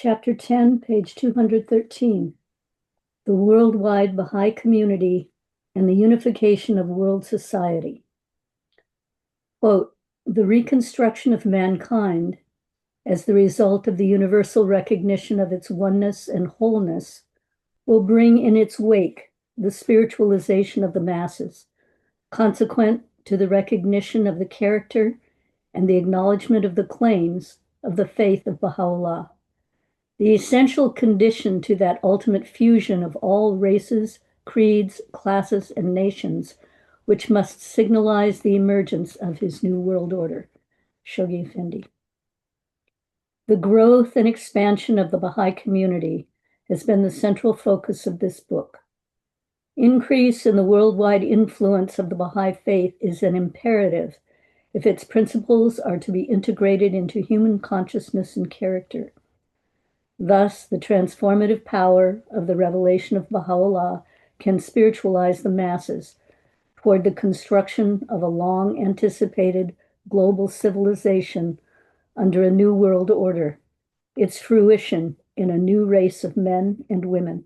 Chapter 10, page 213, The Worldwide Baha'i Community and the Unification of World Society. Quote, the reconstruction of mankind as the result of the universal recognition of its oneness and wholeness will bring in its wake the spiritualization of the masses, consequent to the recognition of the character and the acknowledgement of the claims of the faith of Baha'u'llah. The essential condition to that ultimate fusion of all races, creeds, classes, and nations, which must signalize the emergence of his new world order. Shoghi Effendi. The growth and expansion of the Baha'i community has been the central focus of this book. Increase in the worldwide influence of the Baha'i faith is an imperative if its principles are to be integrated into human consciousness and character. Thus, the transformative power of the revelation of Baha'u'llah can spiritualize the masses toward the construction of a long-anticipated global civilization under a new world order, its fruition in a new race of men and women.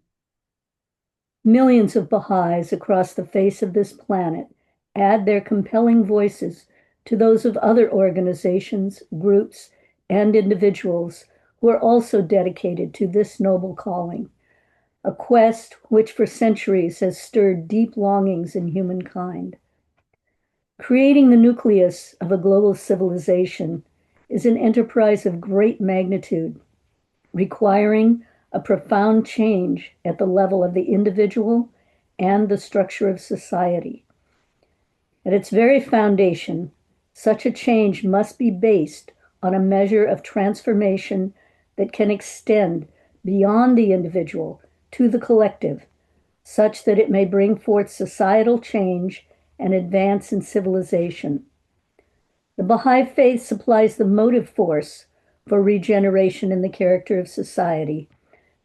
Millions of Baha'is across the face of this planet add their compelling voices to those of other organizations, groups, and individuals who are also dedicated to this noble calling, a quest which for centuries has stirred deep longings in humankind. Creating the nucleus of a global civilization is an enterprise of great magnitude, requiring a profound change at the level of the individual and the structure of society. At its very foundation, such a change must be based on a measure of transformation that can extend beyond the individual to the collective, such that it may bring forth societal change and advance in civilization. The Baha'i faith supplies the motive force for regeneration in the character of society,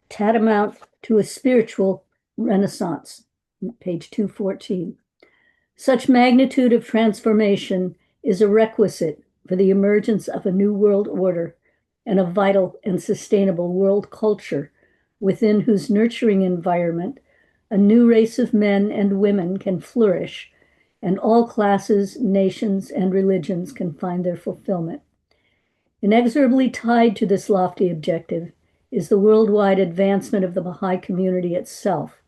tantamount to a spiritual renaissance. Page 214. Such magnitude of transformation is a requisite for the emergence of a new world order and a vital and sustainable world culture within whose nurturing environment a new race of men and women can flourish, and all classes, nations, and religions can find their fulfillment. Inexorably tied to this lofty objective is the worldwide advancement of the Baha'i community itself,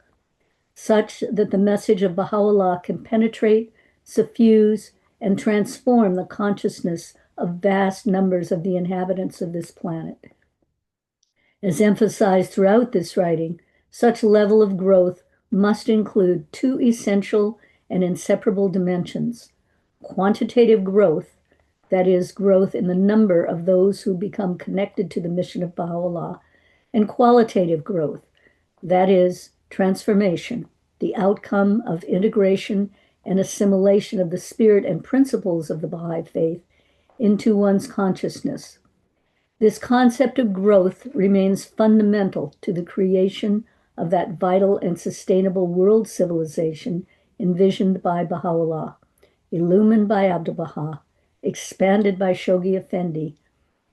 such that the message of Baha'u'llah can penetrate, suffuse, and transform the consciousness of vast numbers of the inhabitants of this planet. As emphasized throughout this writing, such level of growth must include two essential and inseparable dimensions: quantitative growth, that is, growth in the number of those who become connected to the mission of Baha'u'llah, and qualitative growth, that is, transformation, the outcome of integration and assimilation of the spirit and principles of the Baha'i faith into one's consciousness. This concept of growth remains fundamental to the creation of that vital and sustainable world civilization envisioned by Baha'u'llah, illumined by Abdu'l-Baha, expanded by Shoghi Effendi,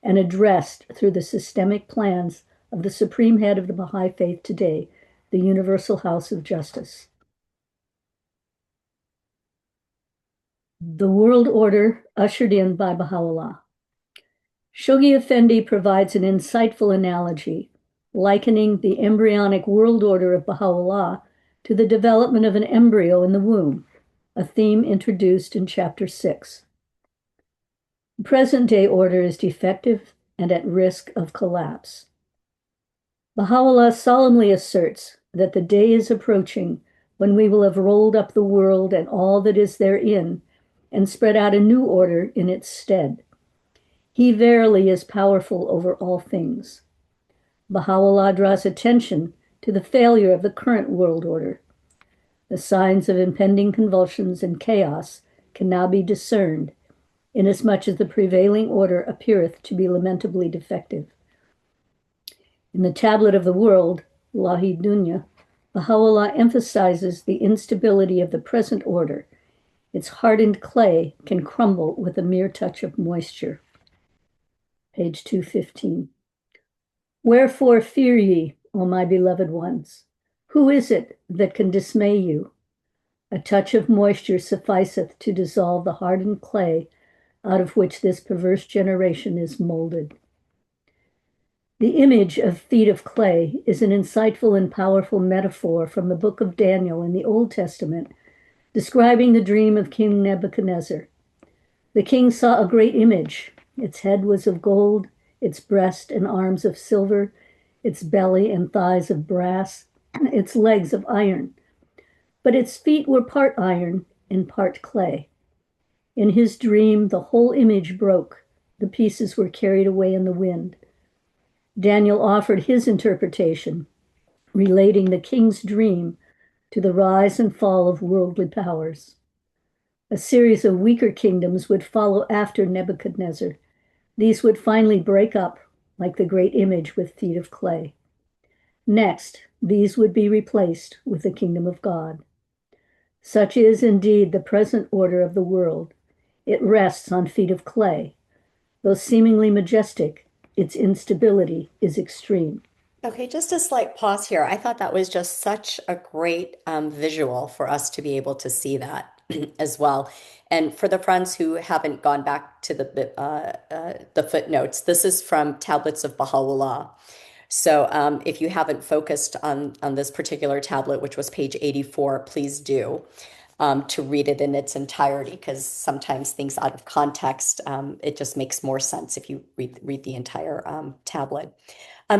and addressed through the systemic plans of the supreme head of the Baha'i faith today, the Universal House of Justice. The world order ushered in by Baha'u'llah. Shoghi Effendi provides an insightful analogy, likening the embryonic world order of Baha'u'llah to the development of an embryo in the womb, a theme introduced in Chapter 6. The present-day order is defective and at risk of collapse. Baha'u'llah solemnly asserts that the day is approaching when we will have rolled up the world and all that is therein and spread out a new order in its stead. He verily is powerful over all things. Baha'u'llah draws attention to the failure of the current world order. The signs of impending convulsions and chaos can now be discerned, inasmuch as the prevailing order appeareth to be lamentably defective. In the Tablet of the World, Lahi Dunya, Baha'u'llah emphasizes the instability of the present order. Its hardened clay can crumble with a mere touch of moisture. Page 215. Wherefore fear ye, O my beloved ones? Who is it that can dismay you? A touch of moisture sufficeth to dissolve the hardened clay out of which this perverse generation is molded. The image of feet of clay is an insightful and powerful metaphor from the book of Daniel in the Old Testament, describing the dream of King Nebuchadnezzar. The king saw a great image. Its head was of gold, its breast and arms of silver, its belly and thighs of brass, its legs of iron. But its feet were part iron and part clay. In his dream, the whole image broke. The pieces were carried away in the wind. Daniel offered his interpretation, relating the king's dream to the rise and fall of worldly powers. A series of weaker kingdoms would follow after Nebuchadnezzar. These would finally break up, like the great image with feet of clay. Next, these would be replaced with the kingdom of God. Such is indeed the present order of the world. It rests on feet of clay. Though seemingly majestic, its instability is extreme. Okay, just a slight pause here. I thought that was just such a great visual for us to be able to see that as well. And for the friends who haven't gone back to the footnotes, this is from Tablets of Baha'u'llah. So if you haven't focused on this particular tablet, which was page 84, please do to read it in its entirety, because sometimes things out of context, it just makes more sense if you read the entire tablet.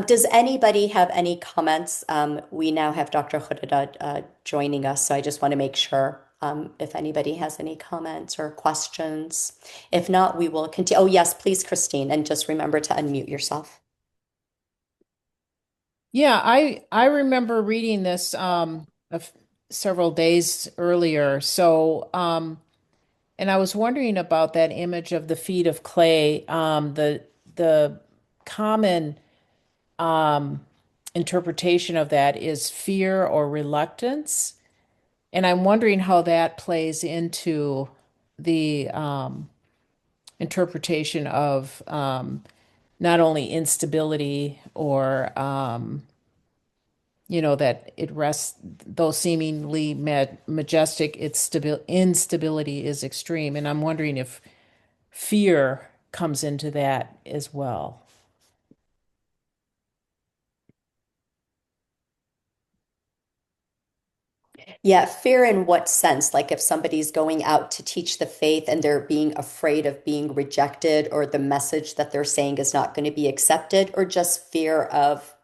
Does anybody have any comments? We now have Dr. Khodadad joining us, so I just want to make sure if anybody has any comments or questions. If not, we will continue. Oh, yes, please, Christine, and just remember to unmute yourself. Yeah, I remember reading this several days earlier. So, and I was wondering about that image of the feet of clay. The common interpretation of that is fear or reluctance, and I'm wondering how that plays into the interpretation of not only instability or that it rests, though seemingly majestic, its instability is extreme. And I'm wondering if fear comes into that as well. Yeah, fear in what sense? Like if somebody's going out to teach the faith and they're being afraid of being rejected, or the message that they're saying is not going to be accepted, or just fear of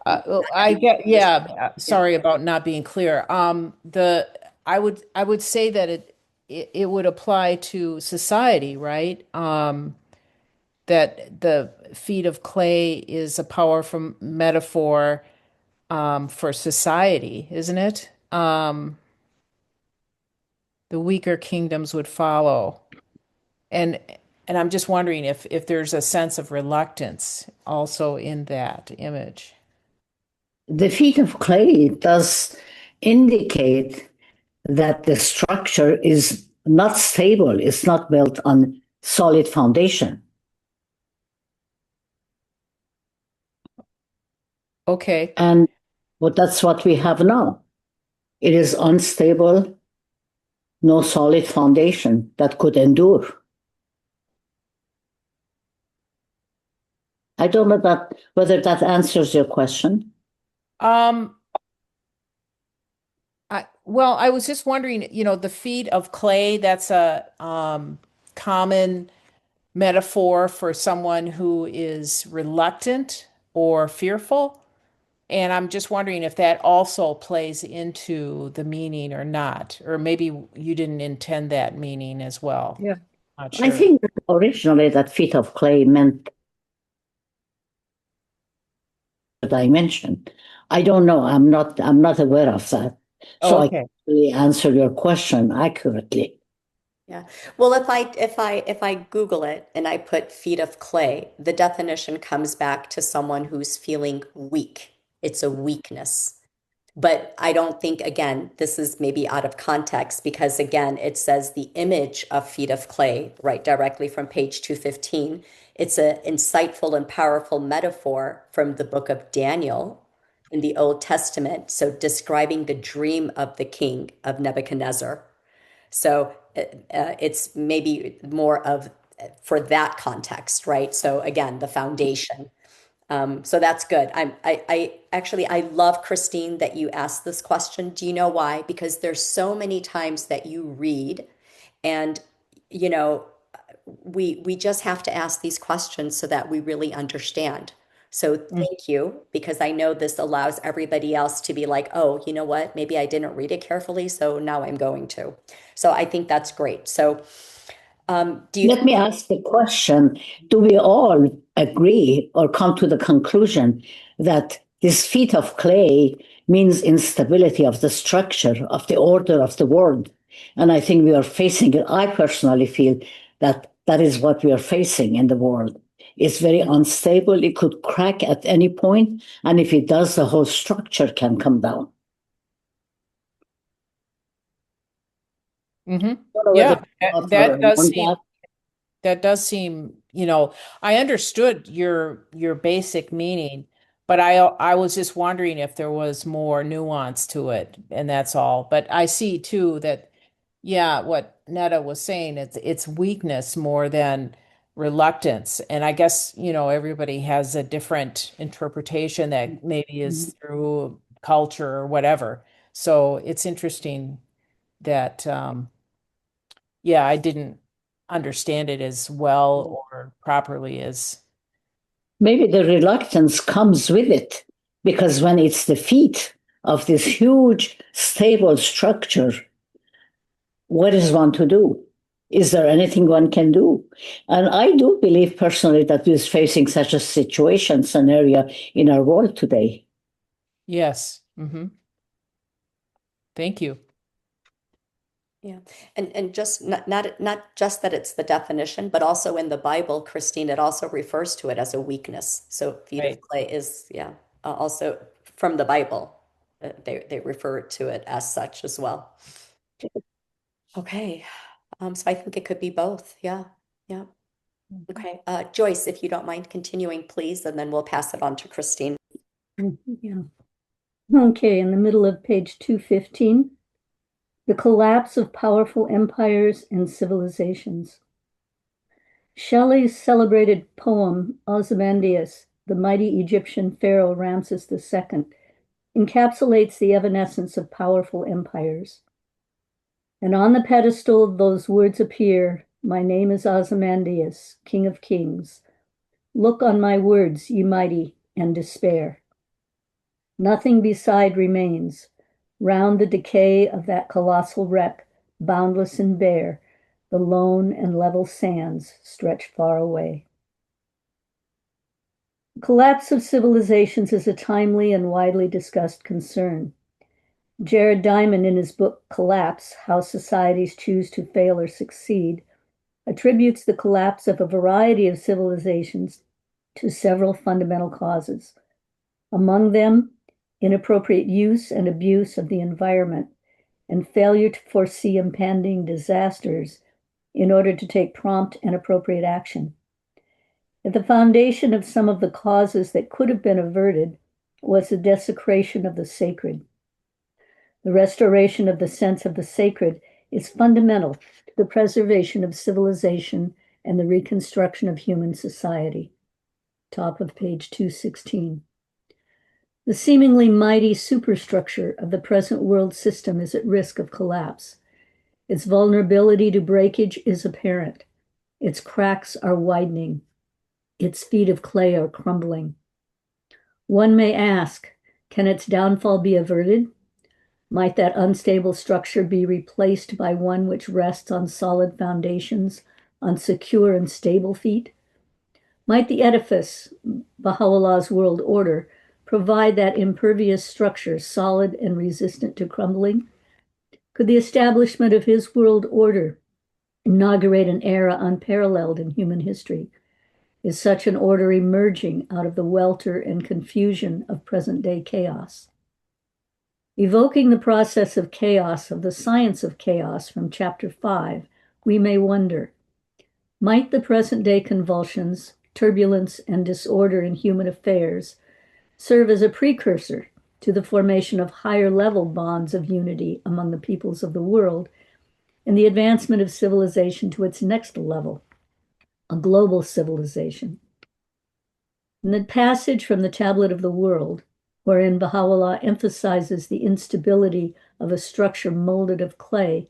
I get, this. yeah, Yeah. sorry about not being clear. I would say that it would apply to society, right? That the feet of clay is a powerful metaphor for society, isn't it? The weaker kingdoms would follow. And and I'm just wondering if there's a sense of reluctance also in that image. The feet of clay does indicate that the structure is not stable, it's not built on solid foundation. Okay. And but that's what we have now. It is unstable, no solid foundation that could endure. I don't know whether that answers your question. Um, well, I was just wondering, the feet of clay, that's a common metaphor for someone who is reluctant or fearful. And I'm just wondering if that also plays into the meaning or not, or maybe you didn't intend that meaning as well. Yeah. Not I sure. think that originally that feet of clay meant a dimension. I don't know. I'm not aware of that. Oh, So I okay. can't really answer your question accurately. Yeah. Well, if I Google it and I put feet of clay, the definition comes back to someone who's feeling weak. It's a weakness. But I don't think, again, this is maybe out of context because, again, it says the image of feet of clay, right, directly from page 215. It's an insightful and powerful metaphor from the book of Daniel in the Old Testament. So, describing the dream of the king of Nebuchadnezzar. So, it's maybe more of for that context, right? So, again, the foundation. So that's good. I actually, I love, Christine, that you asked this question. Do you know why? Because there's so many times that you read and, you know, we just have to ask these questions so that we really understand. So thank you, because I know this allows everybody else to be like, oh, you know what? Maybe I didn't read it carefully, so now I'm going to. So I think that's great. So do you Let me ask the question. Do we all agree or come to the conclusion that this feat of clay means instability of the structure, of the order of the world? And I think we are facing it. I personally feel that that is what we are facing in the world. It's very unstable. It could crack at any point, and if it does, the whole structure can come down. Hmm. I don't know whether Yeah, your thoughts are that does on seem that. that does seem, I understood your basic meaning, but I was just wondering if there was more nuance to it, and that's all. But I see too that, yeah, what Netta was saying, it's weakness more than reluctance. And I guess, everybody has a different interpretation that maybe is through culture or whatever. So it's interesting that yeah, I didn't understand it as well or properly as. Maybe the reluctance comes with it because when it's the feet of this huge, stable structure, what is one to do? Is there anything one can do? And I do believe personally that we're facing such a situation, scenario in our world today. Yes. Hmm. Thank you. Yeah. And just not just that it's the definition, but also in the Bible, Christine, it also refers to it as a weakness. So feet of Right. clay is, yeah, also from the Bible. They refer to it as such as well. Okay. So I think it could be both. Yeah. Yeah. Okay. Joyce, if you don't mind continuing, please, and then we'll pass it on to Christine. Yeah. Okay, in the middle of page 215, the collapse of powerful empires and civilizations. Shelley's celebrated poem, Ozymandias, the mighty Egyptian pharaoh Ramses II, encapsulates the evanescence of powerful empires. And on the pedestal those words appear, my name is Ozymandias, King of Kings. Look on my words, ye mighty, and despair. Nothing beside remains. Round the decay of that colossal wreck, boundless and bare, the lone and level sands stretch far away. The collapse of civilizations is a timely and widely discussed concern. Jared Diamond, in his book Collapse: How Societies Choose to Fail or Succeed, attributes the collapse of a variety of civilizations to several fundamental causes. Among them, inappropriate use and abuse of the environment and failure to foresee impending disasters in order to take prompt and appropriate action. At the foundation of some of the causes that could have been averted was the desecration of the sacred. The restoration of the sense of the sacred is fundamental to the preservation of civilization and the reconstruction of human society. Top of page 216. The seemingly mighty superstructure of the present world system is at risk of collapse. Its vulnerability to breakage is apparent. Its cracks are widening. Its feet of clay are crumbling. One may ask, can its downfall be averted? Might that unstable structure be replaced by one which rests on solid foundations, on secure and stable feet? Might the edifice, Baha'u'llah's world order, provide that impervious structure solid and resistant to crumbling? Could the establishment of his world order inaugurate an era unparalleled in human history? Is such an order emerging out of the welter and confusion of present day chaos? Evoking the process of chaos of the science of chaos from chapter 5, we may wonder, might the present-day convulsions, turbulence, and disorder in human affairs serve as a precursor to the formation of higher-level bonds of unity among the peoples of the world and the advancement of civilization to its next level, a global civilization? In the passage from the Tablet of the World, wherein Baha'u'llah emphasizes the instability of a structure molded of clay,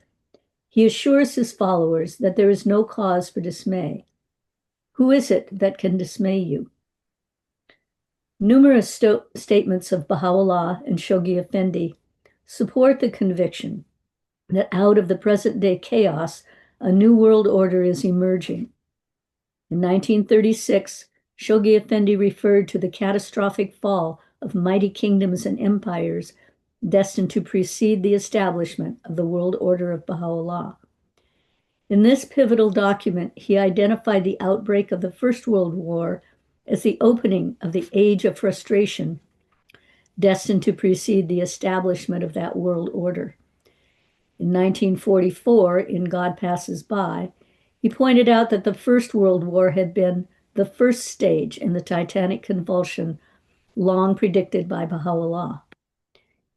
he assures his followers that there is no cause for dismay. Who is it that can dismay you? Numerous statements of Baha'u'llah and Shoghi Effendi support the conviction that out of the present-day chaos, a new world order is emerging. In 1936, Shoghi Effendi referred to the catastrophic fall of mighty kingdoms and empires destined to precede the establishment of the world order of Baha'u'llah. In this pivotal document, he identified the outbreak of the First World War as the opening of the age of frustration destined to precede the establishment of that world order. In 1944, in God Passes By, he pointed out that the First World War had been the first stage in the titanic convulsion long predicted by Baha'u'llah.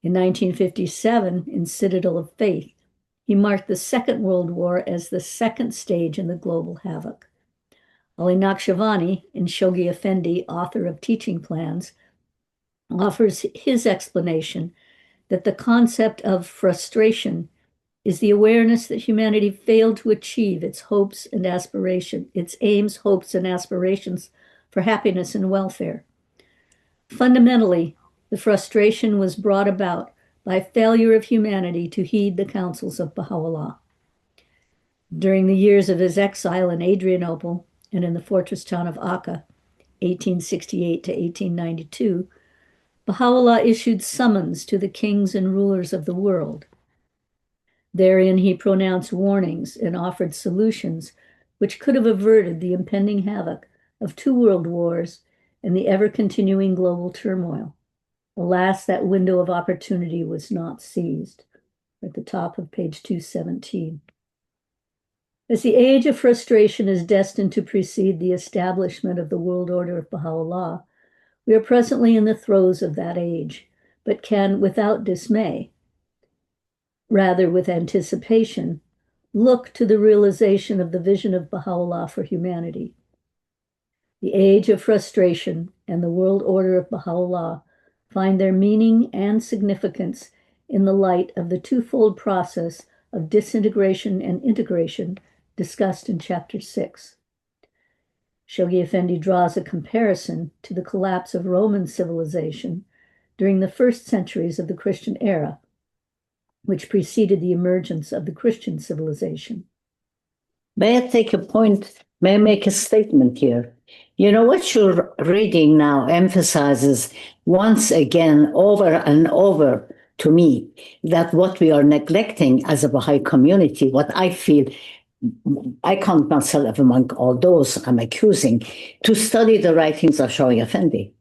In 1957, in Citadel of Faith, he marked the Second World War as the second stage in the global havoc. Ali Naqshbandi, in Shoghi Effendi, author of Teaching Plans, offers his explanation that the concept of frustration is the awareness that humanity failed to achieve its hopes and aspirations, its aims, hopes, and aspirations for happiness and welfare. Fundamentally, the frustration was brought about by failure of humanity to heed the counsels of Baha'u'llah. During the years of his exile in Adrianople and in the fortress town of Akka, 1868 to 1892, Baha'u'llah issued summons to the kings and rulers of the world. Therein he pronounced warnings and offered solutions which could have averted the impending havoc of 2 world wars and the ever-continuing global turmoil. Alas, that window of opportunity was not seized. At the top of page 217. As the age of frustration is destined to precede the establishment of the world order of Baha'u'llah, we are presently in the throes of that age, but can, without dismay, rather with anticipation, look to the realization of the vision of Baha'u'llah for humanity. The age of frustration and the world order of Baha'u'llah find their meaning and significance in the light of the twofold process of disintegration and integration discussed in chapter 6. Shoghi Effendi draws a comparison to the collapse of Roman civilization during the first centuries of the Christian era, which preceded the emergence of the Christian civilization. May I take a point? May I make a statement here? You know, what you're reading now emphasizes once again, over and over to me, that what we are neglecting as a Baha'i community, what I feel, I count myself among all those I'm accusing, to study the writings of Shoghi Effendi.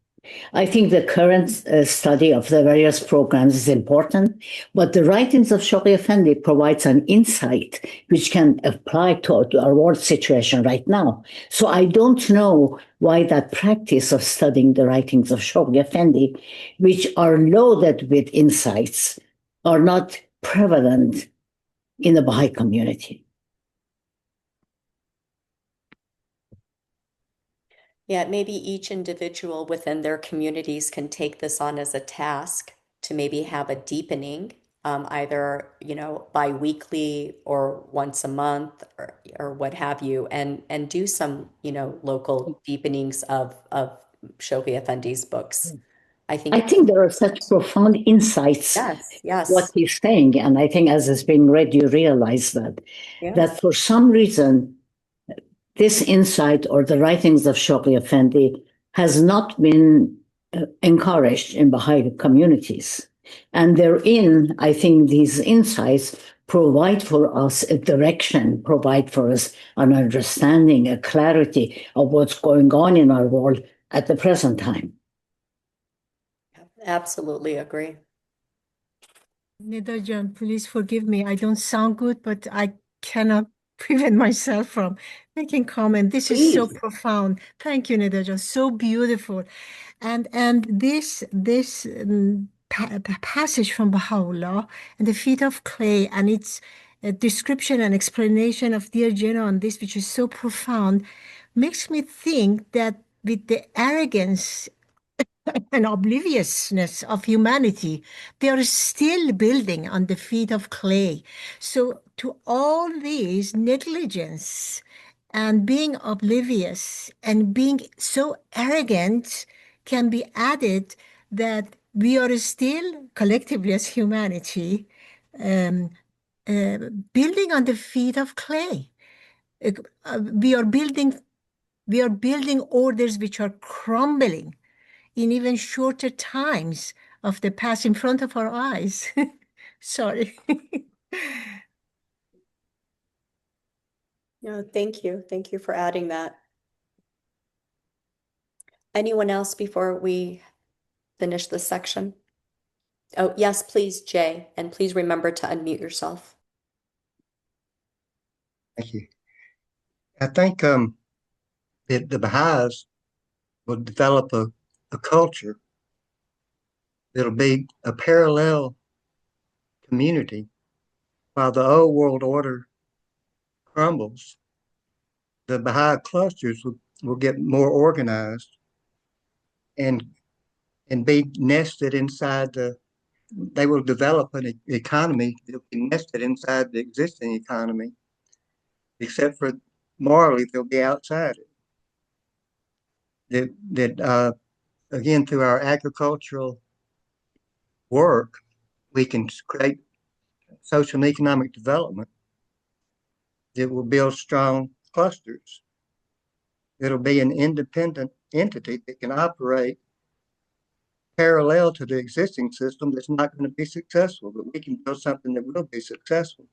I think the current study of the various programs is important, but the writings of Shoghi Effendi provides an insight which can apply to our world situation right now. So I don't know why that practice of studying the writings of Shoghi Effendi, which are loaded with insights, are not prevalent in the Baha'i community. Yeah, maybe each individual within their communities can take this on as a task to maybe have a deepening, either, bi-weekly or once a month or what have you, and do some, local deepenings of Shoghi Effendi's books. I think I think there are such profound insights yes, what yes. he's saying, and I think as it's being read, you realize that Yes. for some reason, this insight or the writings of Shoghi Effendi has not been encouraged in Baha'i communities. And therein, I think these insights provide for us a direction, provide for us an understanding, a clarity of what's going on in our world at the present time. Absolutely agree. Nidajan, please forgive me. I don't sound good, but I cannot prevent myself from making comment. This is so Please. profound. Thank you, Nidajan. So beautiful. And this passage from Baha'u'llah and the feet of clay and its description and explanation of dear Jena on this, which is so profound, makes me think that with the arrogance and obliviousness of humanity, they are still building on the feet of clay. So, to all these negligence and being oblivious and being so arrogant can be added that we are still collectively as humanity um, building on the feet of clay. Uh, we are building orders which are crumbling in even shorter times of the past in front of our eyes. Sorry. No, thank you. Thank you for adding that. Anyone else before we finish this section? Oh, yes, please, Jay, and please remember to unmute yourself. Thank you. I think that the Baha'is will develop a culture that'll be a parallel community while the old world order crumbles. The Baha'i clusters will get more organized and be nested inside they will develop an economy that'll be nested inside the existing economy, except for morally they'll be outside it. Again, through our agricultural work, we can create social and economic development that will build strong clusters. It'll be an independent entity that can operate parallel to the existing system that's not going to be successful, but we can build something that will be successful.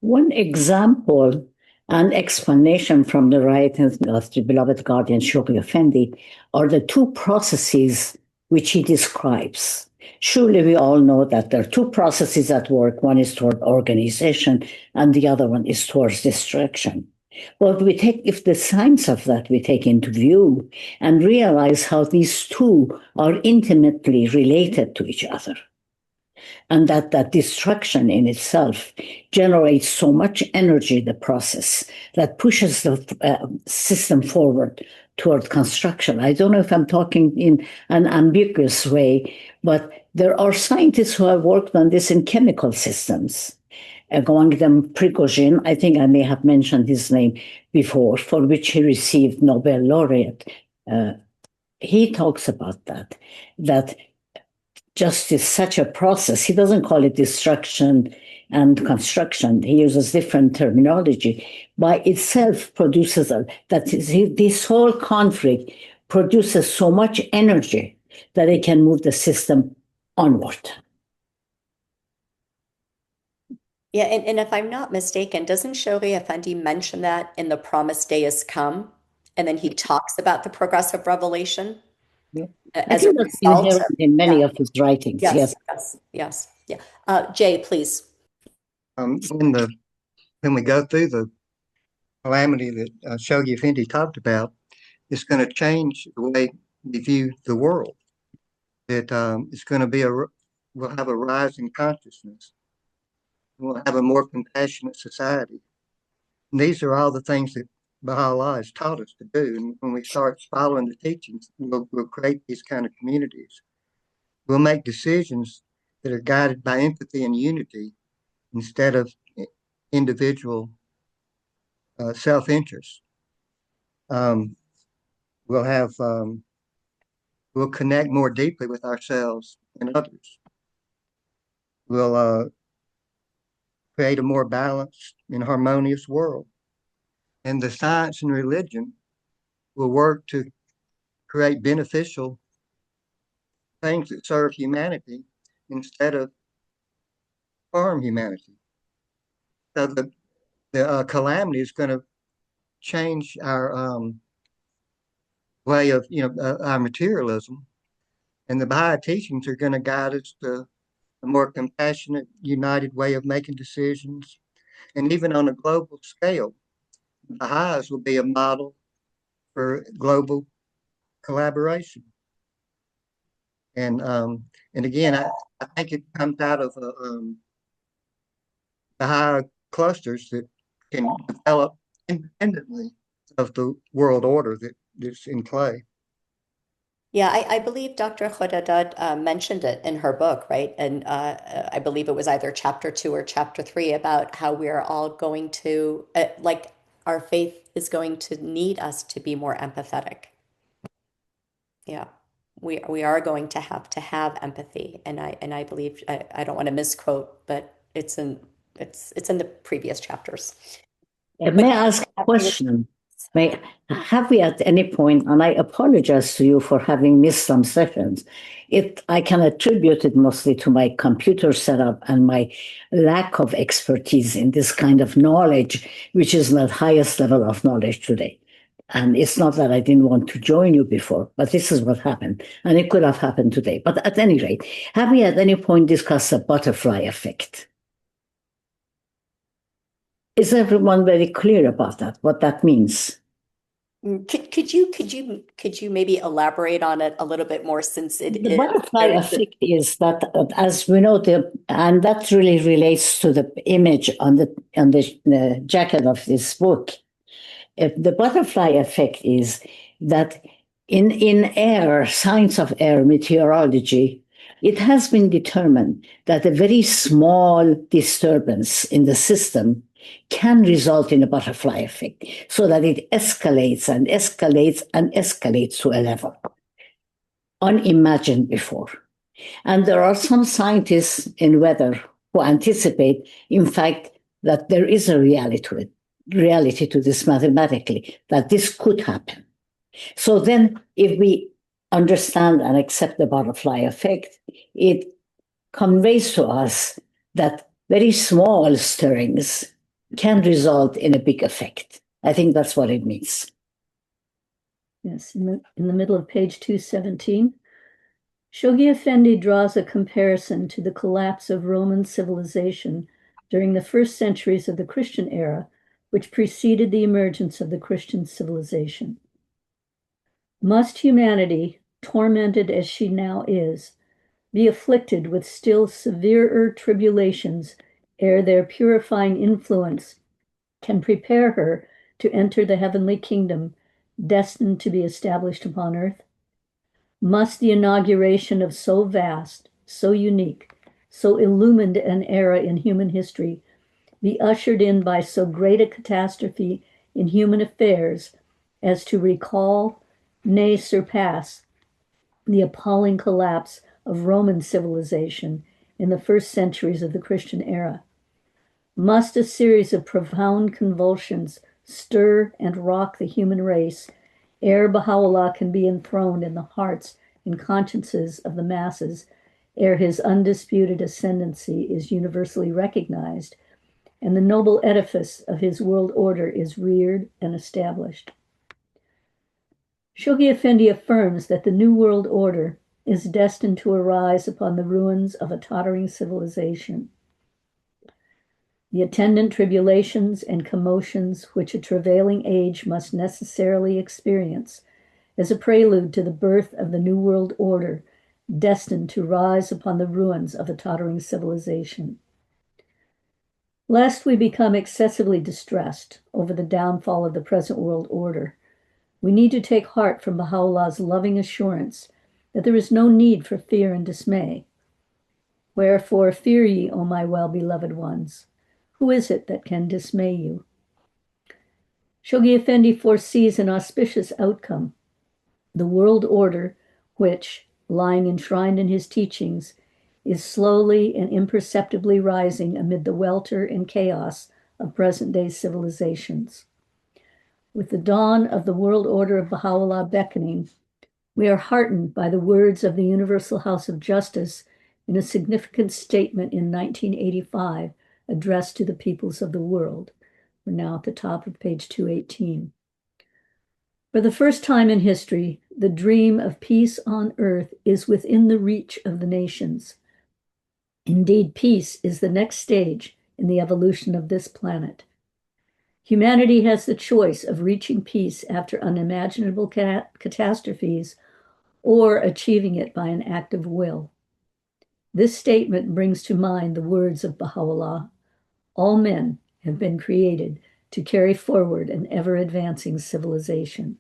One example and explanation from the writings of the beloved guardian Shoghi Effendi are the two processes which he describes. Surely we all know that there are two processes at work. One is toward organization and the other one is towards destruction. But if the science of that we take into view and realize how these two are intimately related to each other, and that destruction in itself generates so much energy, the process, that pushes the system forward toward construction. I don't know if I'm talking in an ambiguous way, but there are scientists who have worked on this in chemical systems. Among them, Prigozhin, I think I may have mentioned his name before, for which he received Nobel laureate. He talks about that just is such a process. He doesn't call it destruction and construction. He uses different terminology. By itself produces this whole conflict produces so much energy that it can move the system onward. Yeah, and if I'm not mistaken, doesn't Shoghi Effendi mention that in The Promised Day Is Come? And then he talks about the progressive revelation I as a think that's result inherent in many of his writings. Yes, yes. Yeah. Jay, please. When we go through the calamity that Shoghi Effendi talked about, it's going to change the way we view the world. It's going to be we'll have a rise in consciousness. We'll have a more compassionate society. And these are all the things that Baha'u'llah has taught us to do. And when we start following the teachings, we'll create these kind of communities. We'll make decisions that are guided by empathy and unity instead of individual self-interest. We'll have we'll connect more deeply with ourselves and others. We'll create a more balanced and harmonious world. And the science and religion will work to create beneficial things that serve humanity instead of harm humanity. So the calamity is going to change our way of, our materialism, And the Baha'i teachings are going to guide us to a more compassionate, united way of making decisions. And even on a global scale, the Baha'is will be a model for global collaboration. And again, I think it comes out of Baha'i clusters that can develop independently of the world order that's in play. Yeah, I believe Dr. Khodadad mentioned it in her book, right? And I believe it was either chapter 2 or chapter 3 about how we are all going to, like, our faith is going to need us to be more empathetic. Yeah, we are going to have empathy, and I believe I don't want to misquote, but it's in the previous chapters. But May I ask a question? Have we at any point, and I apologize to you for having missed some sessions, I can attribute it mostly to my computer setup and my lack of expertise in this kind of knowledge, which is the highest level of knowledge today. And it's not that I didn't want to join you before, but this is what happened. And it could have happened today. But at any rate, have we at any point discussed the butterfly effect? Is everyone very clear about that, what that means? Could you maybe elaborate on it a little bit more since The butterfly effect is that, as we know, and that really relates to the image on the jacket of this book. The butterfly effect is that in air, science of air, meteorology, it has been determined that a very small disturbance in the system can result in a butterfly effect, so that it escalates and escalates and escalates to a level unimagined before. And there are some scientists in weather who anticipate, in fact, that there is a reality to this mathematically, that this could happen. So then, if we understand and accept the butterfly effect, it conveys to us that very small stirrings can result in a big effect. I think that's what it means. Yes, in the middle of page 217, Shoghi Effendi draws a comparison to the collapse of Roman civilization during the first centuries of the Christian era, which preceded the emergence of the Christian civilization. Must humanity, tormented as she now is, be afflicted with still severer tribulations ere their purifying influence can prepare her to enter the heavenly kingdom destined to be established upon earth? Must the inauguration of so vast, so unique, so illumined an era in human history be ushered in by so great a catastrophe in human affairs as to recall, nay, surpass, the appalling collapse of Roman civilization in the first centuries of the Christian era? Must a series of profound convulsions stir and rock the human race ere Baha'u'llah can be enthroned in the hearts and consciences of the masses, ere his undisputed ascendancy is universally recognized, and the noble edifice of his world order is reared and established? Shoghi Effendi affirms that the New World Order is destined to arise upon the ruins of a tottering civilization. The attendant tribulations and commotions which a travailing age must necessarily experience as a prelude to the birth of the New World Order, destined to rise upon the ruins of a tottering civilization. Lest we become excessively distressed over the downfall of the present world order, we need to take heart from Baha'u'llah's loving assurance that there is no need for fear and dismay. Wherefore fear ye, O my well-beloved ones. Who is it that can dismay you? Shoghi Effendi foresees an auspicious outcome. The world order, which, lying enshrined in his teachings, is slowly and imperceptibly rising amid the welter and chaos of present-day civilizations. With the dawn of the world order of Baha'u'llah beckoning, we are heartened by the words of the Universal House of Justice in a significant statement in 1985 addressed to the peoples of the world. We're now at the top of page 218. For the first time in history, the dream of peace on earth is within the reach of the nations. Indeed, peace is the next stage in the evolution of this planet. Humanity has the choice of reaching peace after unimaginable catastrophes or achieving it by an act of will. This statement brings to mind the words of Baha'u'llah: all men have been created to carry forward an ever-advancing civilization.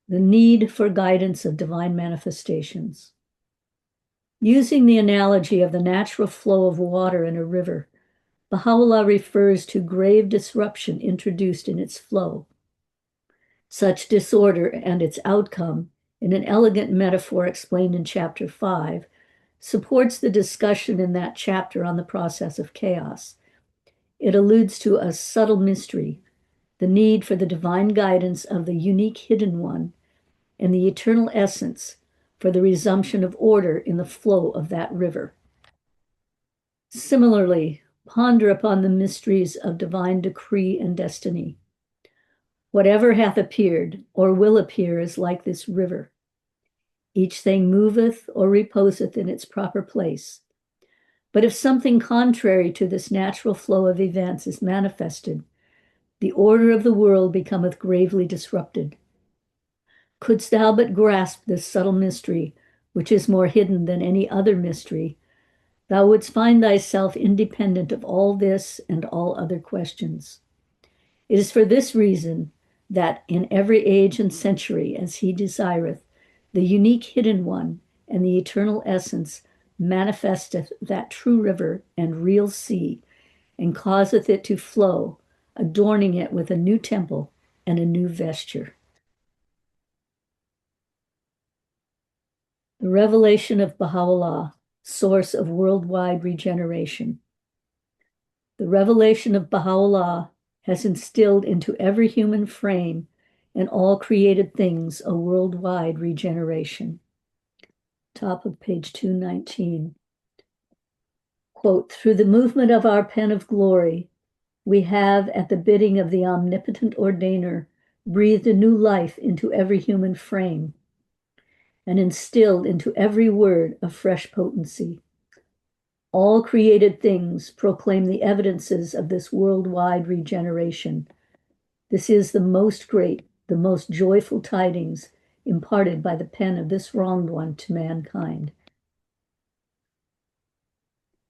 The need for guidance of divine manifestations. Using the analogy of the natural flow of water in a river, Baha'u'llah refers to grave disruption introduced in its flow. Such disorder and its outcome, in an elegant metaphor explained in chapter 5, supports the discussion in that chapter on the process of chaos. It alludes to a subtle mystery, the need for the divine guidance of the unique hidden one and the eternal essence for the resumption of order in the flow of that river. Similarly, ponder upon the mysteries of divine decree and destiny. Whatever hath appeared or will appear is like this river. Each thing moveth or reposeth in its proper place. But if something contrary to this natural flow of events is manifested, the order of the world becometh gravely disrupted. Couldst thou but grasp this subtle mystery, which is more hidden than any other mystery, thou wouldst find thyself independent of all this and all other questions. It is for this reason that in every age and century, as he desireth, the unique hidden one and the eternal essence manifesteth that true river and real sea, and causeth it to flow, adorning it with a new temple and a new vesture. The revelation of Baha'u'llah, source of worldwide regeneration. The revelation of Baha'u'llah has instilled into every human frame and all created things a worldwide regeneration. Top of page 219. Quote, through the movement of our pen of glory, we have, at the bidding of the omnipotent ordainer, breathed a new life into every human frame and instilled into every word a fresh potency. All created things proclaim the evidences of this worldwide regeneration. This is the most great, the most joyful tidings imparted by the pen of this wronged one to mankind.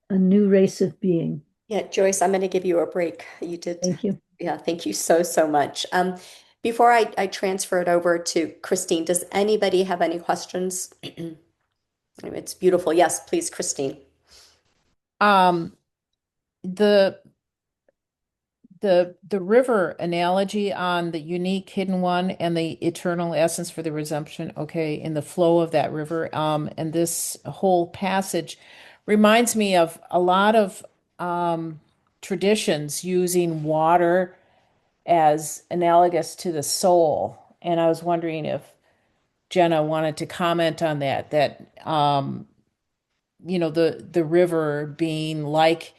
A new race of being. Yeah, Joyce, I'm going to give you a break. You did. Thank you. Yeah, thank you so, so much. Before I transfer it over to Christine, does anybody have any questions? It's beautiful. Yes, please, Christine. The the river analogy on the unique hidden one and the eternal essence for the resumption, okay, in the flow of that river, and this whole passage reminds me of a lot of traditions using water as analogous to the soul. And I was wondering if Jena wanted to comment on that, the river being like,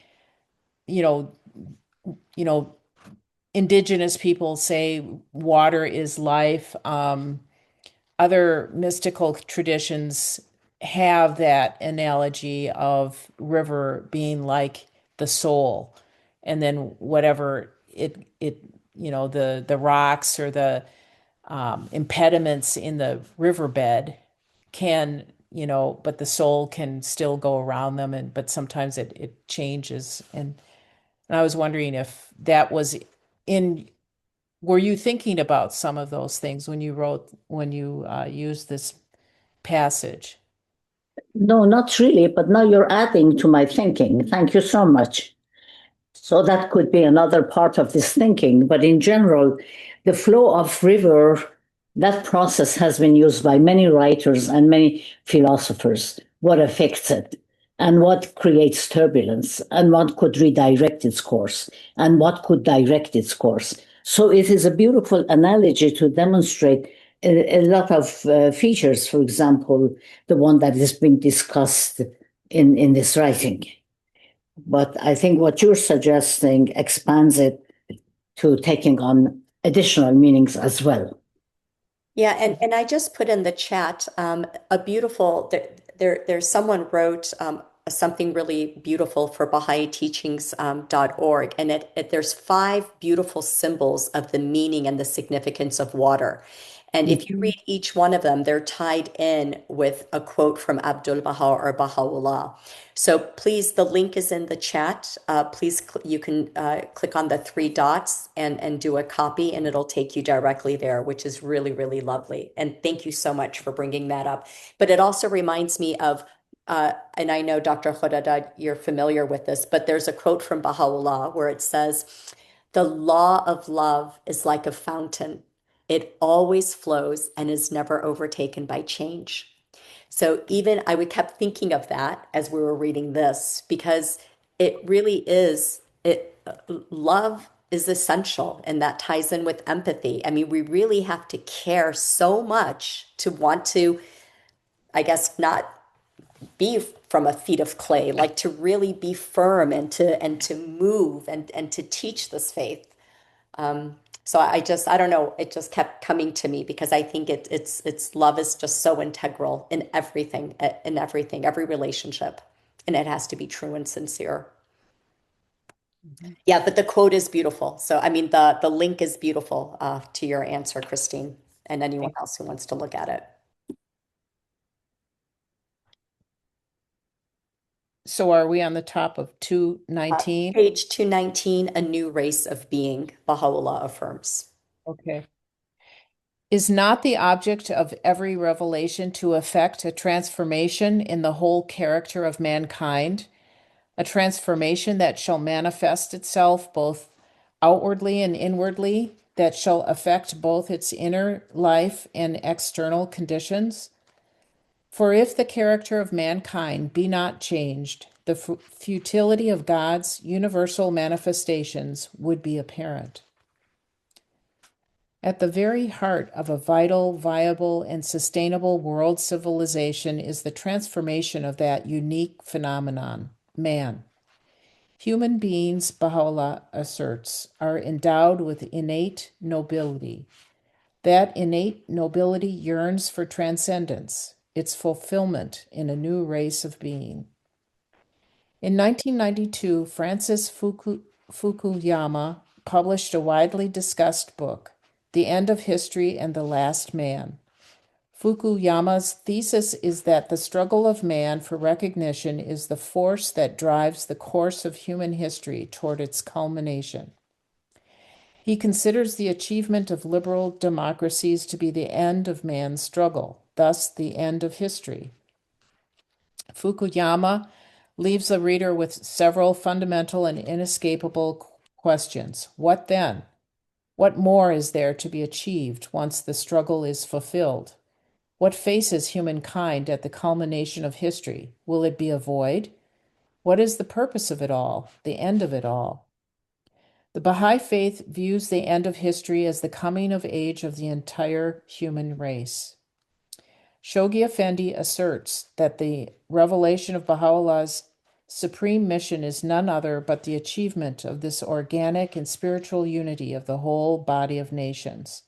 you know, indigenous people say water is life. Other mystical traditions have that analogy of river being like the soul, and then whatever the rocks or the impediments in the riverbed can, but the soul can still go around them, but sometimes it changes. And I was wondering if that was were you thinking about some of those things when you used this passage? No, not really, but now you're adding to my thinking. Thank you so much. So that could be another part of this thinking. But in general, the flow of river, that process has been used by many writers and many philosophers. What affects it and what creates turbulence and what could redirect its course and what could direct its course. So it is a beautiful analogy to demonstrate a lot of features, for example, the one that is being discussed in this writing. But I think what you're suggesting expands it to taking on additional meanings as well. Yeah, and I just put in the chat a beautiful there's someone wrote something really beautiful for BahaiTeachings.org, and there's 5 beautiful symbols of the meaning and the significance of water. And if you read each one of them, they're tied in with a quote from Abdul Baha or Baha'u'llah. So please, the link is in the chat. Please, you can click on the 3 dots and do a copy, and it'll take you directly there, which is really, really lovely. And thank you so much for bringing that up. But it also reminds me of, and I know Dr. Khodadad, you're familiar with this, but there's a quote from Baha'u'llah where it says, "The law of love is like a fountain. It always flows and is never overtaken by change." So even I would kept thinking of that as we were reading this because it really is love is essential and that ties in with empathy. I mean, we really have to care so much to want to, I guess, not be from a feet of clay, like to really be firm and to move and to teach this faith. So I don't know, it just kept coming to me because I think it's love is just so integral in everything, every relationship, and it has to be true and sincere. Yeah, but the quote is beautiful. So I mean the link is beautiful to your answer, Christine, and anyone else who wants to look at it. So are we on the top of 219? Page 219, a new race of being, Baha'u'llah affirms. Okay. Is not the object of every revelation to effect a transformation in the whole character of mankind, a transformation that shall manifest itself both outwardly and inwardly, that shall affect both its inner life and external conditions? For if the character of mankind be not changed, the futility of God's universal manifestations would be apparent. At the very heart of a vital, viable, and sustainable world civilization is the transformation of that unique phenomenon, man. Human beings, Baha'u'llah asserts, are endowed with innate nobility. That innate nobility yearns for transcendence, its fulfillment in a new race of being. In 1992, Francis Fukuyama published a widely discussed book, The End of History and the Last Man. Fukuyama's thesis is that the struggle of man for recognition is the force that drives the course of human history toward its culmination. He considers the achievement of liberal democracies to be the end of man's struggle, thus the end of history. Fukuyama leaves the reader with several fundamental and inescapable questions. What then? What more is there to be achieved once the struggle is fulfilled? What faces humankind at the culmination of history? Will it be a void? What is the purpose of it all, the end of it all? The Baha'i faith views the end of history as the coming of age of the entire human race. Shoghi Effendi asserts that the revelation of Baha'u'llah's supreme mission is none other but the achievement of this organic and spiritual unity of the whole body of nations.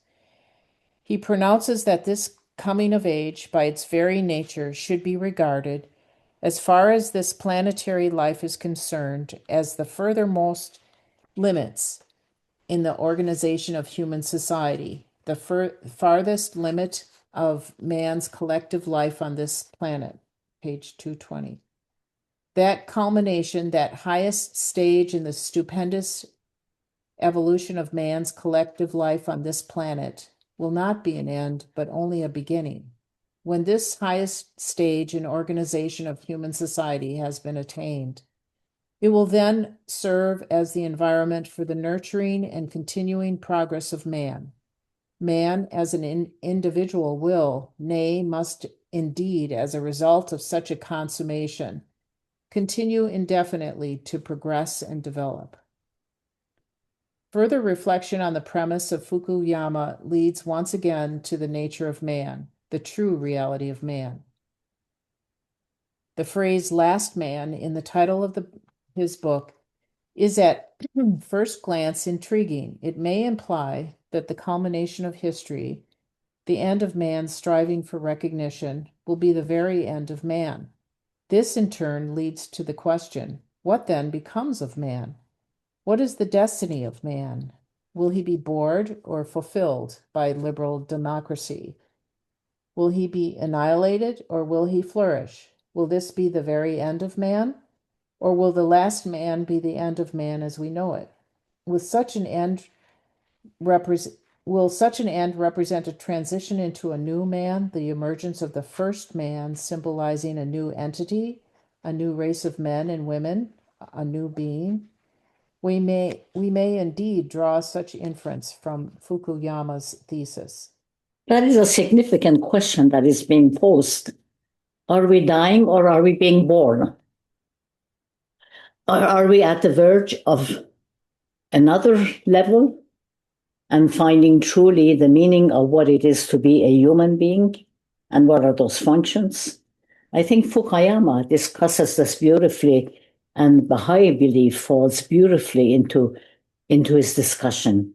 He pronounces that this coming of age, by its very nature, should be regarded, as far as this planetary life is concerned, as the furthermost limits in the organization of human society, the farthest limit of man's collective life on this planet, page 220. That culmination, that highest stage in the stupendous evolution of man's collective life on this planet, will not be an end, but only a beginning. When this highest stage in organization of human society has been attained, it will then serve as the environment for the nurturing and continuing progress of man. Man, as an individual, will, nay, must indeed, as a result of such a consummation, continue indefinitely to progress and develop. Further reflection on the premise of Fukuyama leads once again to the nature of man, the true reality of man. The phrase last man in the title of his book is at first glance intriguing. It may imply that the culmination of history, the end of man striving for recognition, will be the very end of man. This in turn leads to the question, what then becomes of man? What is the destiny of man? Will he be bored or fulfilled by liberal democracy? Will he be annihilated or will he flourish? Will this be the very end of man? Or will the last man be the end of man as we know it? With such an end Will such an end represent a transition into a new man, the emergence of the first man, symbolizing a new entity, a new race of men and women, a new being? We may indeed draw such inference from Fukuyama's thesis. That is a significant question that is being posed. Are we dying or are we being born? Or are we at the verge of another level and finding truly the meaning of what it is to be a human being and what are those functions? I think Fukuyama discusses this beautifully, and Baha'i belief falls beautifully into his discussion.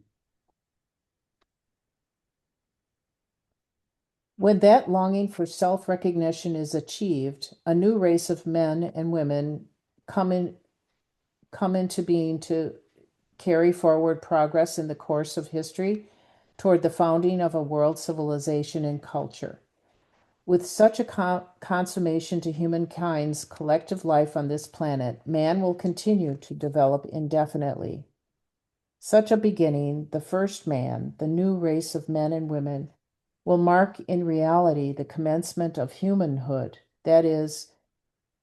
When that longing for self-recognition is achieved, a new race of men and women come into being to carry forward progress in the course of history toward the founding of a world civilization and culture. With such a consummation to humankind's collective life on this planet, man will continue to develop indefinitely. Such a beginning, the first man, the new race of men and women, will mark in reality the commencement of humanhood, that is,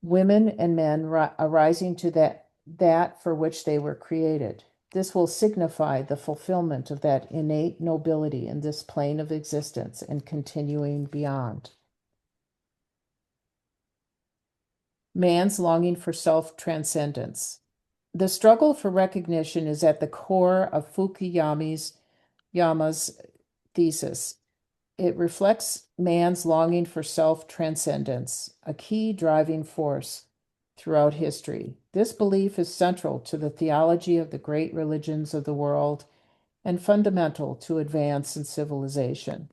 women and men arising to that for which they were created. This will signify the fulfillment of that innate nobility in this plane of existence and continuing beyond. Man's longing for self-transcendence. The struggle for recognition is at the core of Fukuyama's thesis. It reflects man's longing for self-transcendence, a key driving force throughout history. This belief is central to the theology of the great religions of the world and fundamental to advance in civilization.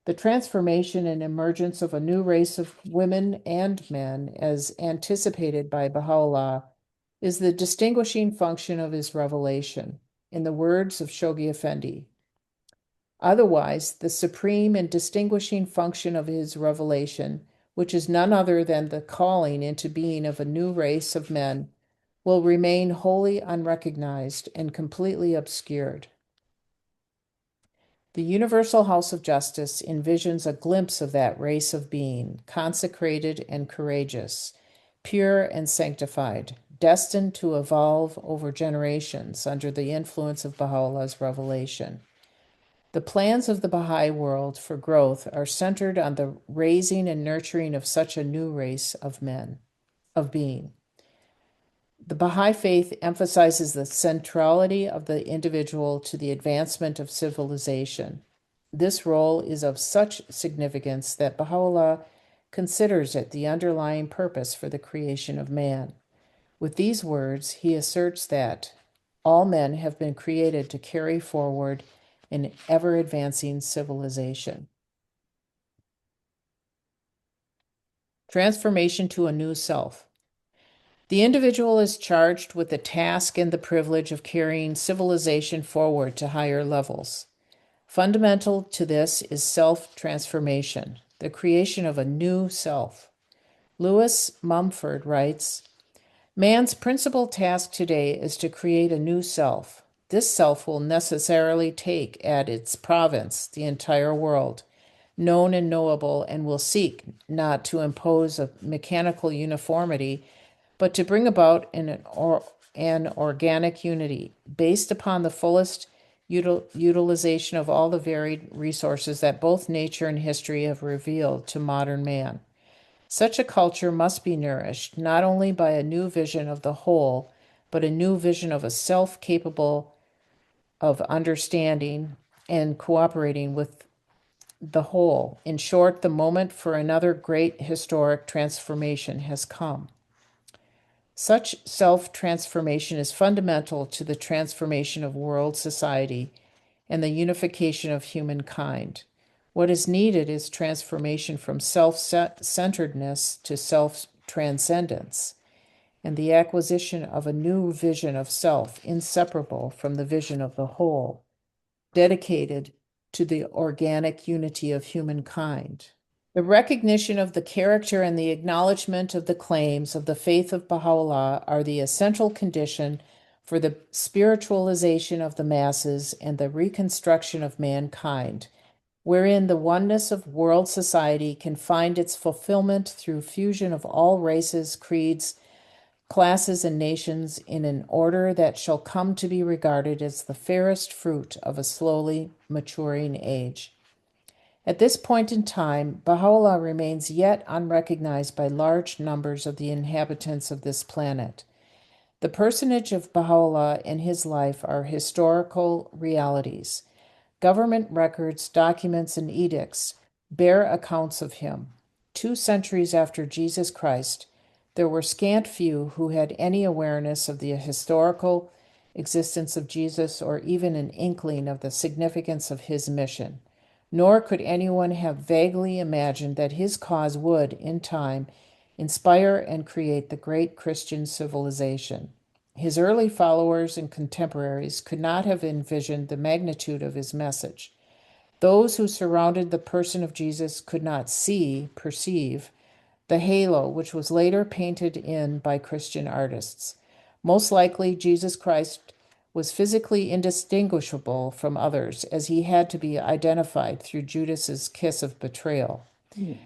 The transformation and emergence of a new race of women and men, as anticipated by Baha'u'llah, is the distinguishing function of his revelation. In the words of Shoghi Effendi, otherwise, the supreme and distinguishing function of his revelation, which is none other than the calling into being of a new race of men, will remain wholly unrecognized and completely obscured. The Universal House of Justice envisions a glimpse of that race of being, consecrated and courageous, pure and sanctified, destined to evolve over generations under the influence of Baha'u'llah's revelation. The plans of the Baha'i world for growth are centered on the raising and nurturing of such a new race of men, of being. The Baha'i faith emphasizes the centrality of the individual to the advancement of civilization. This role is of such significance that Baha'u'llah considers it the underlying purpose for the creation of man. With these words, he asserts that all men have been created to carry forward an ever-advancing civilization. Transformation to a new self. The individual is charged with the task and the privilege of carrying civilization forward to higher levels. Fundamental to this is self-transformation, the creation of a new self. Lewis Mumford writes, man's principal task today is to create a new self. This self will necessarily take at its province the entire world, known and knowable, and will seek not to impose a mechanical uniformity, but to bring about an organic unity based upon the fullest utilization of all the varied resources that both nature and history have revealed to modern man. Such a culture must be nourished not only by a new vision of the whole, but a new vision of a self capable of understanding and cooperating with the whole. In short, the moment for another great historic transformation has come. Such self-transformation is fundamental to the transformation of world society and the unification of humankind. What is needed is transformation from self-centeredness to self-transcendence, and the acquisition of a new vision of self, inseparable from the vision of the whole, dedicated to the organic unity of humankind. The recognition of the character and the acknowledgement of the claims of the faith of Baha'u'llah are the essential condition for the spiritualization of the masses and the reconstruction of mankind, wherein the oneness of world society can find its fulfillment through fusion of all races, creeds, classes, and nations in an order that shall come to be regarded as the fairest fruit of a slowly maturing age. At this point in time, Baha'u'llah remains yet unrecognized by large numbers of the inhabitants of this planet. The personage of Baha'u'llah and his life are historical realities. Government records, documents, and edicts bear accounts of him. 2 centuries after Jesus Christ, there were scant few who had any awareness of the historical existence of Jesus or even an inkling of the significance of his mission. Nor could anyone have vaguely imagined that his cause would, in time, inspire and create the great Christian civilization. His early followers and contemporaries could not have envisioned the magnitude of his message. Those who surrounded the person of Jesus could not perceive, the halo which was later painted in by Christian artists. Most likely, Jesus Christ was physically indistinguishable from others, as he had to be identified through Judas's kiss of betrayal.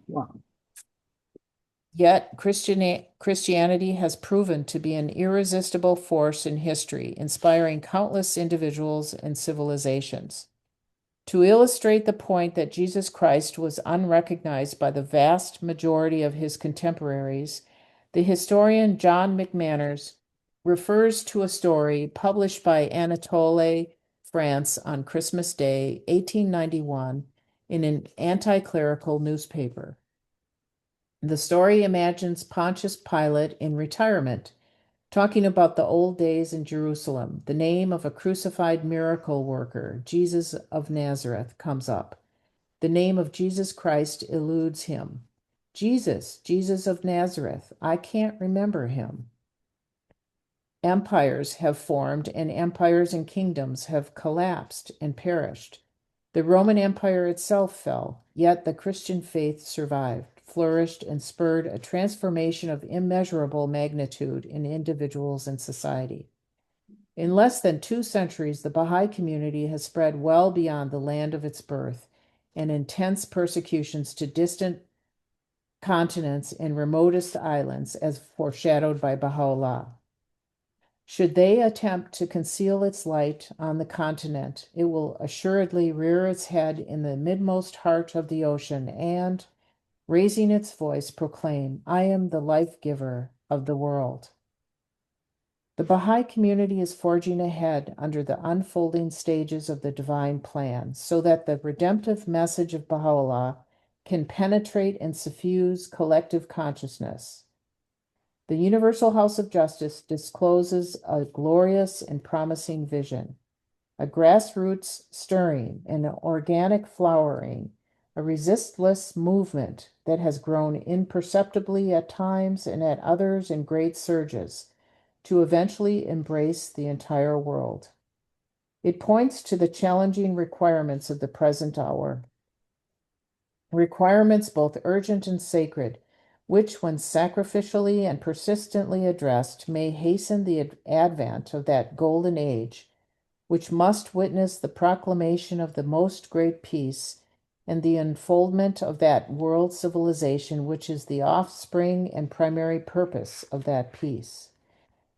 Wow. Yet Christianity has proven to be an irresistible force in history, inspiring countless individuals and civilizations. To illustrate the point that Jesus Christ was unrecognized by the vast majority of his contemporaries, the historian John McManus refers to a story published by Anatole France on Christmas Day, 1891, in an anti-clerical newspaper. The story imagines Pontius Pilate in retirement, talking about the old days in Jerusalem. The name of a crucified miracle worker, Jesus of Nazareth, comes up. The name of Jesus Christ eludes him. Jesus of Nazareth, I can't remember him. Empires have formed, and empires and kingdoms have collapsed and perished. The Roman Empire itself fell, yet the Christian faith survived, flourished, and spurred a transformation of immeasurable magnitude in individuals and society. In less than 2 centuries, the Baha'i community has spread well beyond the land of its birth, and intense persecutions to distant continents and remotest islands, as foreshadowed by Baha'u'llah. Should they attempt to conceal its light on the continent, it will assuredly rear its head in the midmost heart of the ocean and, raising its voice, proclaim, I am the life giver of the world. The Baha'i community is forging ahead under the unfolding stages of the divine plan, so that the redemptive message of Baha'u'llah can penetrate and suffuse collective consciousness. The Universal House of Justice discloses a glorious and promising vision, a grassroots stirring, an organic flowering, a resistless movement that has grown imperceptibly at times and at others in great surges, to eventually embrace the entire world. It points to the challenging requirements of the present hour, requirements both urgent and sacred, which, when sacrificially and persistently addressed, may hasten the advent of that golden age, which must witness the proclamation of the most great peace and the unfoldment of that world civilization which is the offspring and primary purpose of that peace,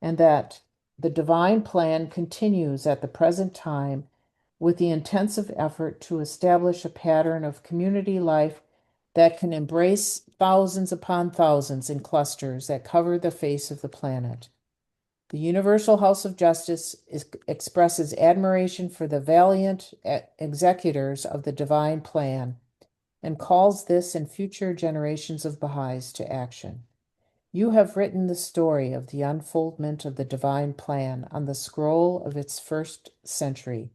and that the divine plan continues at the present time with the intensive effort to establish a pattern of community life that can embrace thousands upon thousands in clusters that cover the face of the planet. The Universal House of Justice expresses admiration for the valiant executors of the divine plan and calls this and future generations of Baha'is to action. You have written the story of the unfoldment of the divine plan on the scroll of its first century.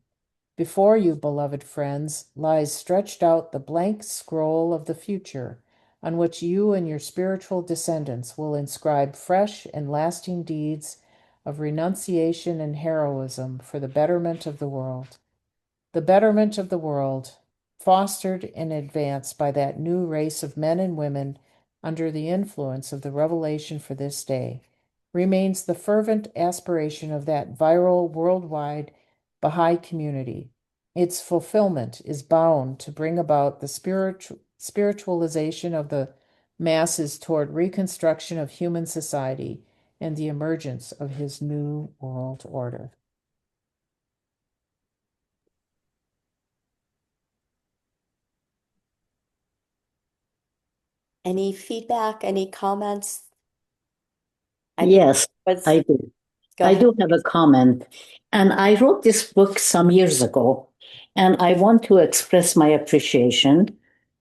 Before you, beloved friends, lies stretched out the blank scroll of the future, on which you and your spiritual descendants will inscribe fresh and lasting deeds of renunciation and heroism for the betterment of the world. The betterment of the world, fostered and advanced by that new race of men and women under the influence of the revelation for this day, remains the fervent aspiration of that viral worldwide Baha'i community. Its fulfillment is bound to bring about the spiritualization of the masses toward reconstruction of human society and the emergence of his new world order. Any feedback, any comments? Yes, Was, I do. go I ahead. do have a comment. And I wrote this book some years ago, and I want to express my appreciation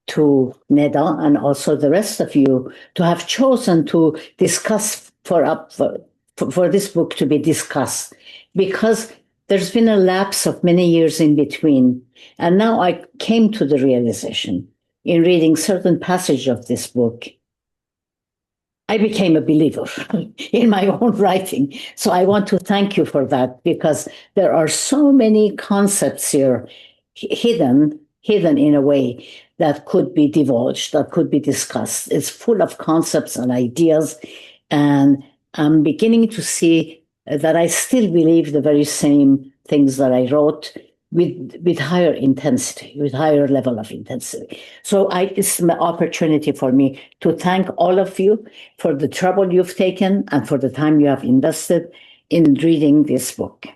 to Neda and also the rest of you to have chosen to discuss for this book to be discussed, because there's been a lapse of many years in between. And now I came to the realization in reading certain passage of this book, I became a believer in my own writing. So I want to thank you for that, because there are so many concepts here hidden in a way that could be divulged, that could be discussed. It's full of concepts and ideas. And I'm beginning to see that I still believe the very same things that I wrote with higher intensity, with higher level of intensity. So it's an opportunity for me to thank all of you for the trouble you've taken and for the time you have invested in reading this book.